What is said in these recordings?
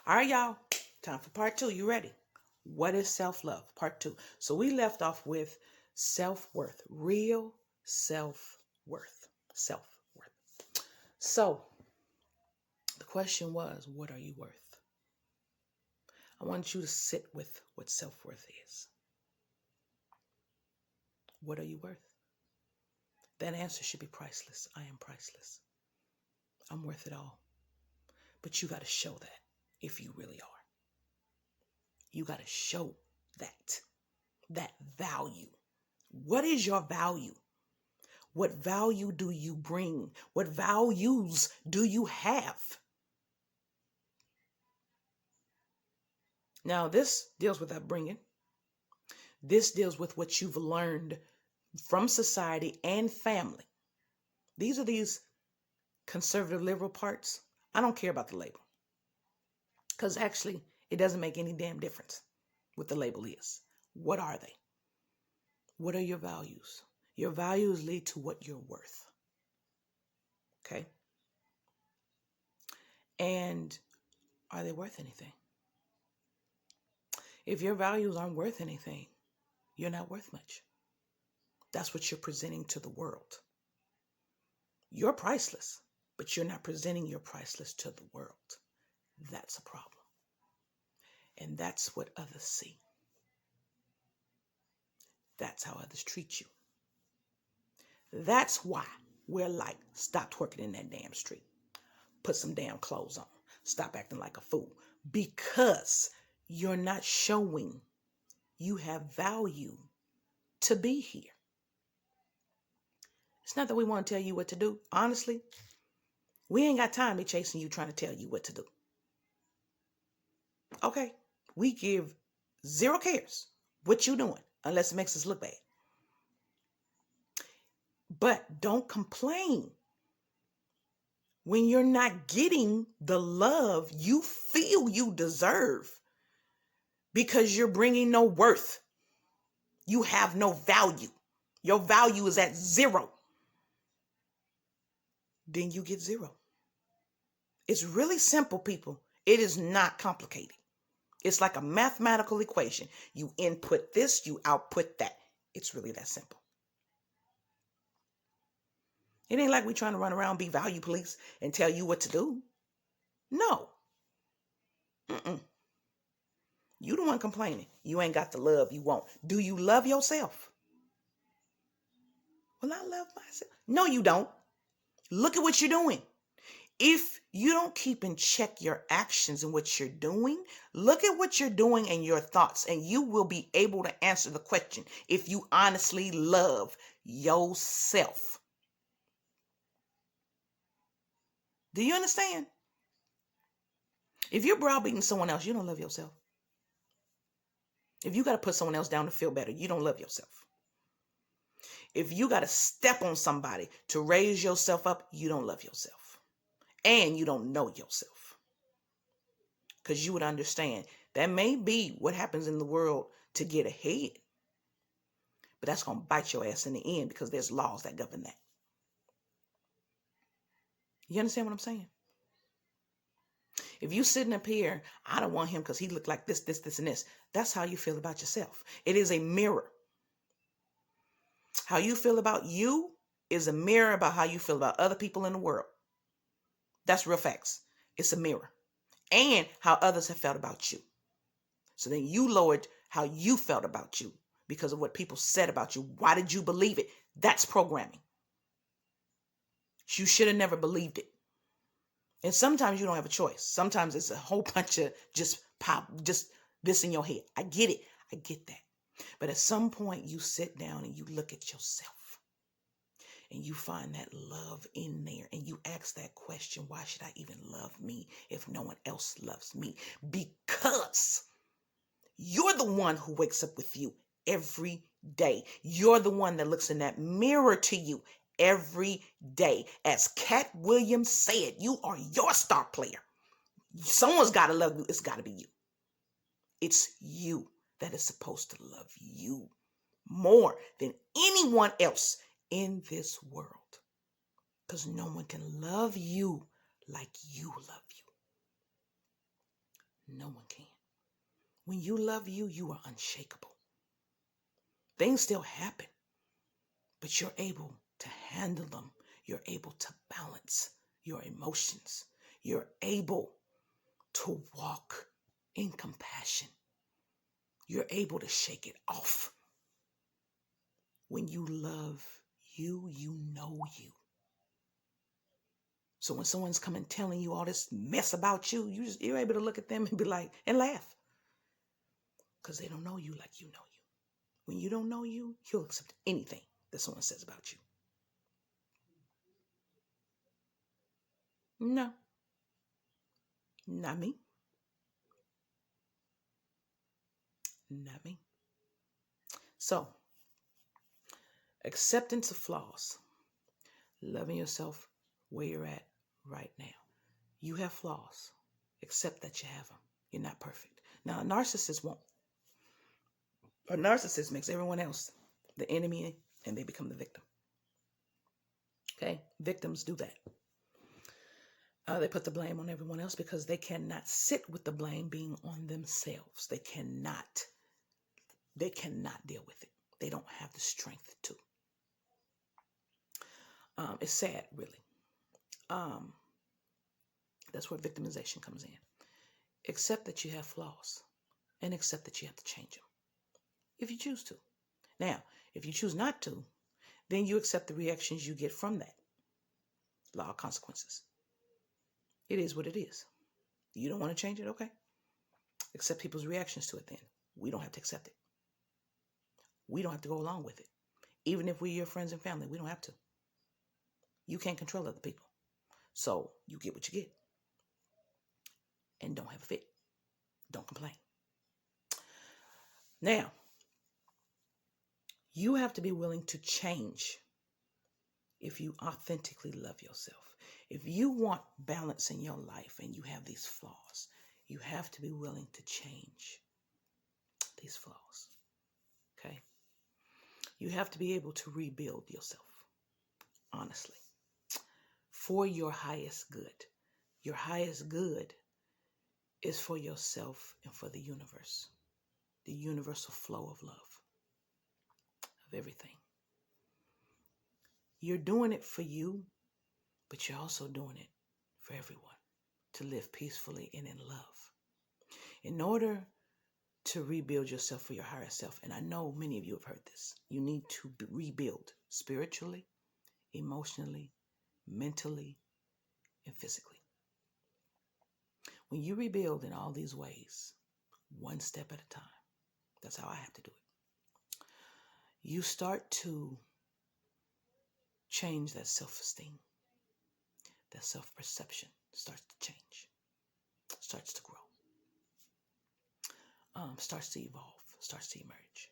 All right, y'all. Time for part 2. You ready? What is self-love? Part 2. So we left off with self-worth. Real self-worth. Self-worth. So the question was, what are you worth? I want you to sit with what self-worth is. What are you worth? That answer should be priceless. I am priceless. I'm worth it all. But you got to show that if you really are. You got to show that value. What is your value? What value do you bring? What values do you have? Now, this deals with upbringing. This deals with what you've learned from society and family. These are these conservative liberal parts. I don't care about the label. Because actually, it doesn't make any damn difference what the label is. What are they? What are your values? Your values lead to what you're worth. Okay? And are they worth anything? If your values aren't worth anything, you're not worth much. That's what you're presenting to the world. You're priceless, but you're not presenting your priceless to the world. That's a problem. And that's what others see. That's how others treat you. That's why we're like, stop twerking in that damn street. Put some damn clothes on. Stop acting like a fool. Because you're not showing you have value to be here. It's not that we want to tell you what to do. Honestly, we ain't got time to be chasing you trying to tell you what to do. Okay? We give zero cares what you doing unless it makes us look bad. But don't complain when you're not getting the love you feel you deserve because you're bringing no worth. You have no value. Your value is at 0. Then you get 0. It's really simple, people. It is not complicated. It's like a mathematical equation. You input this, you output that. It's really that simple. It ain't like we trying to run around, be value police, and tell you what to do. No. You the one complaining. You ain't got the love you want. Do you love yourself? Well, I love myself. No, you don't. Look at what you're doing. If you don't keep in check your actions and what you're doing, look at what you're doing and your thoughts, and you will be able to answer the question if you honestly love yourself. Do you understand? If you're browbeating someone else, you don't love yourself. If you got to put someone else down to feel better, you don't love yourself. If you got to step on somebody to raise yourself up, you don't love yourself. And you don't know yourself. Because you would understand that may be what happens in the world to get ahead. But that's going to bite your ass in the end because there's laws that govern that. You understand what I'm saying? If you sitting up here, I don't want him because he looked like this, and this. That's how you feel about yourself. It is a mirror. How you feel about you is a mirror about how you feel about other people in the world. That's real facts. It's a mirror. And how others have felt about you. So then you lowered how you felt about you because of what people said about you. Why did you believe it? That's programming. You should have never believed it. And sometimes you don't have a choice. Sometimes it's a whole bunch of just this in your head. I get it. I get that. But at some point you sit down and you look at yourself and you find that love in there and you ask that question, why should I even love me if no one else loves me? Because you're the one who wakes up with you every day. You're the one that looks in that mirror to you every day. As Cat Williams said, you are your star player. Someone's got to love you. It's got to be you. It's you that is supposed to love you more than anyone else in this world. Because no one can love you like you love you. No one can. When you love you, you are unshakable. Things still happen, but you're able to handle them. You're able to balance your emotions. You're able to walk in compassion. You're able to shake it off. When you love you, you know you. So when someone's coming telling you all this mess about you, you're able to look at them and be like, and laugh. Because they don't know you like you know you. When you don't know you, you'll accept anything that someone says about you. No, not me. Not me. So, acceptance of flaws. Loving yourself where you're at right now. You have flaws. Accept that you have them. You're not perfect. Now, a narcissist won't. A narcissist makes everyone else the enemy and they become the victim. Okay? Victims do that. They put the blame on everyone else because they cannot sit with the blame being on themselves. They cannot deal with it. They don't have the strength to. It's sad, really. That's where victimization comes in. Accept that you have flaws and accept that you have to change them if you choose to. Now, if you choose not to, then you accept the reactions you get from that. Law of consequences. It is what it is. You don't want to change it? Okay. Accept people's reactions to it then. We don't have to accept it. We don't have to go along with it. Even if we're your friends and family, we don't have to. You can't control other people. So you get what you get. And don't have a fit. Don't complain. Now, you have to be willing to change if you authentically love yourself. If you want balance in your life and you have these flaws, you have to be willing to change these flaws. Okay? You have to be able to rebuild yourself, honestly, for your highest good. Your highest good is for yourself and for the universe, the universal flow of love, of everything. You're doing it for you, but you're also doing it for everyone, to live peacefully and in love. In order to rebuild yourself for your higher self, and I know many of you have heard this, you need to rebuild spiritually, emotionally, mentally, and physically. When you rebuild in all these ways, one step at a time, that's how I have to do it. You start to change that self-esteem. That self-perception starts to change, starts to grow, starts to evolve, starts to emerge.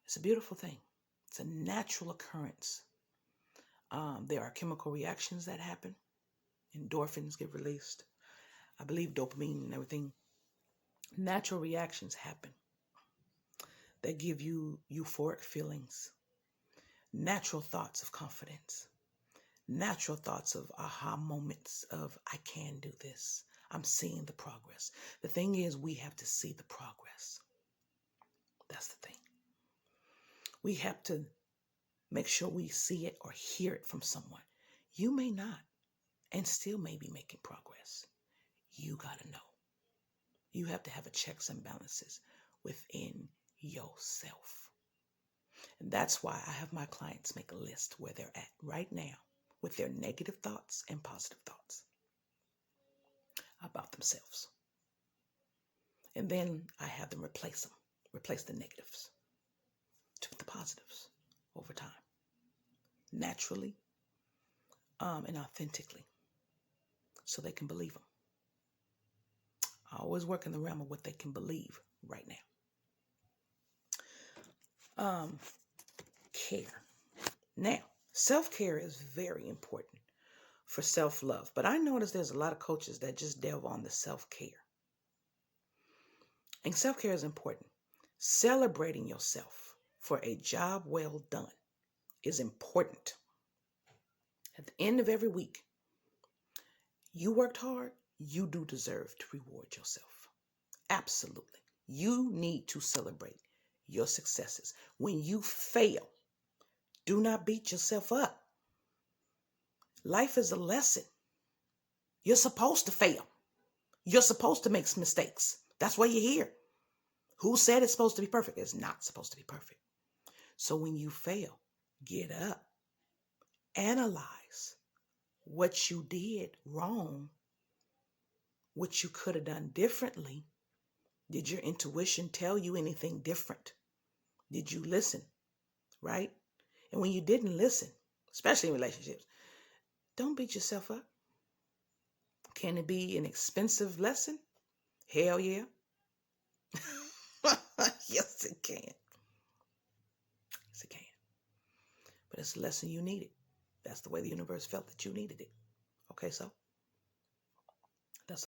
It's a beautiful thing. It's a natural occurrence. There are chemical reactions that happen. Endorphins get released. I believe dopamine and everything. Natural reactions happen that give you euphoric feelings, natural thoughts of confidence, natural thoughts of aha moments of, I can do this. I'm seeing the progress. The thing is, we have to see the progress. That's the thing. We have to make sure we see it or hear it from someone. You may not and still may be making progress. You got to know. You have to have a checks and balances within yourself. And that's why I have my clients make a list where they're at right now with their negative thoughts and positive thoughts about themselves. And then I have them replace the negatives with the positives over time, naturally and authentically, so they can believe them. I always work in the realm of what they can believe right now. Care. Now, self-care is very important for self-love, but I notice there's a lot of coaches that just delve on the self-care. And self-care is important. Celebrating yourself for a job well done is important. At the end of every week, you worked hard, you do deserve to reward yourself. Absolutely. You need to celebrate your successes. When you fail, do not beat yourself up. Life is a lesson. You're supposed to fail. You're supposed to make mistakes. That's why you're here. Who said it's supposed to be perfect? It's not supposed to be perfect. So when you fail, get up. Analyze what you did wrong, what you could have done differently. Did your intuition tell you anything different? Did you listen? Right? And when you didn't listen, especially in relationships, don't beat yourself up. Can it be an expensive lesson? Hell yeah. Yes, it can. Yes, it can. But it's a lesson you needed. That's the way the universe felt that you needed it. Okay, so that's